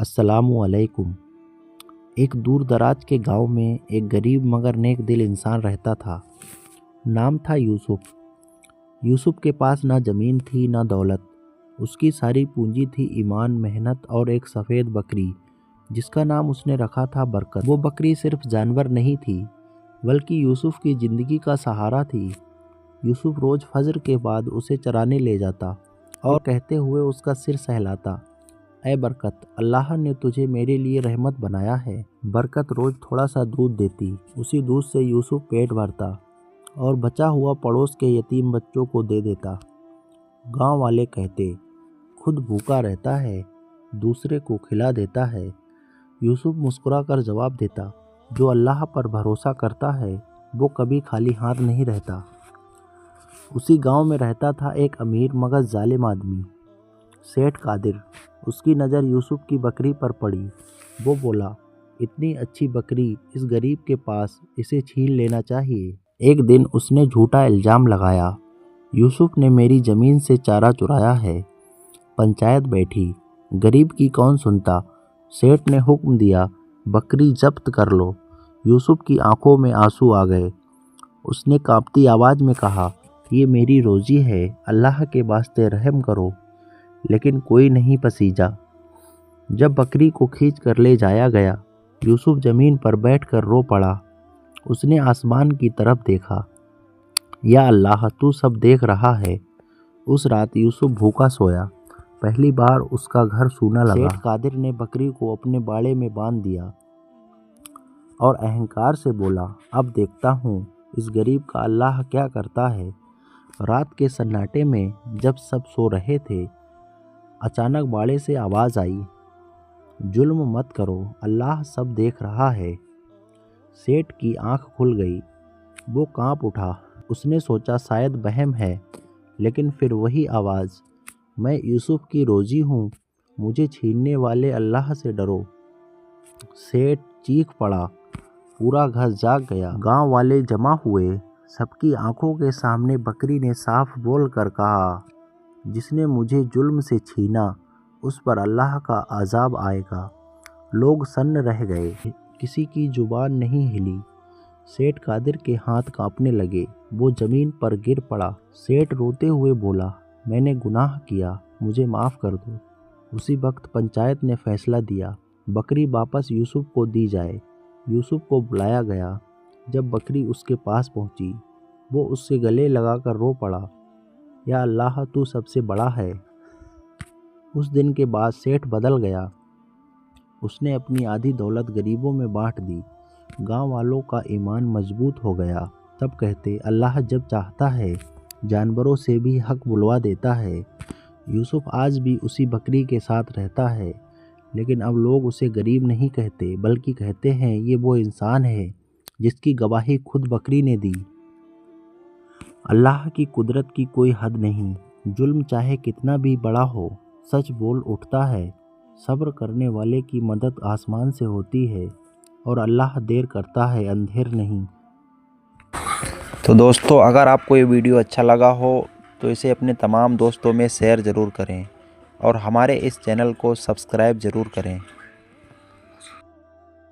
अस्सलामुअलैकुम। एक दूर दराज के गांव में एक गरीब मगर नेक दिल इंसान रहता था। नाम था यूसुफ। यूसुफ के पास ना ज़मीन थी ना दौलत। उसकी सारी पूंजी थी ईमान, मेहनत और एक सफ़ेद बकरी जिसका नाम उसने रखा था बरकत। वो बकरी सिर्फ जानवर नहीं थी बल्कि यूसुफ की ज़िंदगी का सहारा थी। यूसुफ रोज़ फजर के बाद उसे चराने ले जाता और कहते हुए उसका सिर सहलाता, ऐ बरकत, अल्लाह ने तुझे मेरे लिए रहमत बनाया है। बरकत रोज़ थोड़ा सा दूध देती। उसी दूध से यूसुफ पेट भरता और बचा हुआ पड़ोस के यतीम बच्चों को दे देता। गांव वाले कहते, खुद भूखा रहता है, दूसरे को खिला देता है। यूसुफ मुस्कुराकर जवाब देता, जो अल्लाह पर भरोसा करता है वो कभी खाली हाथ नहीं रहता। उसी गांव में रहता था एक अमीर मगर जालिम आदमी, सेठ कादिर। उसकी नज़र यूसुफ की बकरी पर पड़ी। वो बोला, इतनी अच्छी बकरी इस गरीब के पास, इसे छीन लेना चाहिए। एक दिन उसने झूठा इल्ज़ाम लगाया, यूसुफ ने मेरी ज़मीन से चारा चुराया है। पंचायत बैठी, गरीब की कौन सुनता। सेठ ने हुक्म दिया, बकरी जब्त कर लो। यूसुफ की आंखों में आंसू आ गए। उसने कांपती आवाज़ में कहा, ये मेरी रोज़ी है, अल्लाह के वास्ते रहम करो। लेकिन कोई नहीं पसीजा। जब बकरी को खींच कर ले जाया गया, यूसुफ ज़मीन पर बैठकर रो पड़ा। उसने आसमान की तरफ देखा, या अल्लाह, तू सब देख रहा है। उस रात यूसुफ भूखा सोया। पहली बार उसका घर सूना लगा। सेठ कादिर ने बकरी को अपने बाड़े में बांध दिया और अहंकार से बोला, अब देखता हूँ इस गरीब का अल्लाह क्या करता है। रात के सन्नाटे में जब सब सो रहे थे, अचानक बाड़े से आवाज़ आई, जुल्म मत करो, अल्लाह सब देख रहा है। सेठ की आंख खुल गई। वो कांप उठा। उसने सोचा शायद वहम है, लेकिन फिर वही आवाज़, मैं यूसुफ की रोज़ी हूँ, मुझे छीनने वाले अल्लाह से डरो। सेठ चीख पड़ा। पूरा घर जाग गया। गांव वाले जमा हुए। सबकी आंखों के सामने बकरी ने साफ बोल कर कहा, जिसने मुझे जुल्म से छीना उस पर अल्लाह का अज़ाब आएगा। लोग सन्न रह गए। किसी की जुबान नहीं हिली। सेठ कादिर के हाथ कांपने लगे। वो ज़मीन पर गिर पड़ा। सेठ रोते हुए बोला, मैंने गुनाह किया, मुझे माफ़ कर दो। उसी वक्त पंचायत ने फैसला दिया, बकरी वापस यूसुफ को दी जाए। यूसुफ को बुलाया गया। जब बकरी उसके पास पहुंची, वो उससे गले लगाकर रो पड़ा, या अल्लाह, तू सबसे बड़ा है। उस दिन के बाद सेठ बदल गया। उसने अपनी आधी दौलत गरीबों में बांट दी। गांव वालों का ईमान मजबूत हो गया। सब कहते, अल्लाह जब चाहता है जानवरों से भी हक बुलवा देता है। यूसुफ आज भी उसी बकरी के साथ रहता है, लेकिन अब लोग उसे गरीब नहीं कहते बल्कि कहते हैं, ये वो इंसान है जिसकी गवाही खुद बकरी ने दी। अल्लाह की कुदरत की कोई हद नहीं। जुल्म चाहे कितना भी बड़ा हो, सच बोल उठता है। सब्र करने वाले की मदद आसमान से होती है और अल्लाह देर करता है, अंधेर नहीं। तो दोस्तों, अगर आपको ये वीडियो अच्छा लगा हो तो इसे अपने तमाम दोस्तों में शेयर ज़रूर करें और हमारे इस चैनल को सब्सक्राइब ज़रूर करें।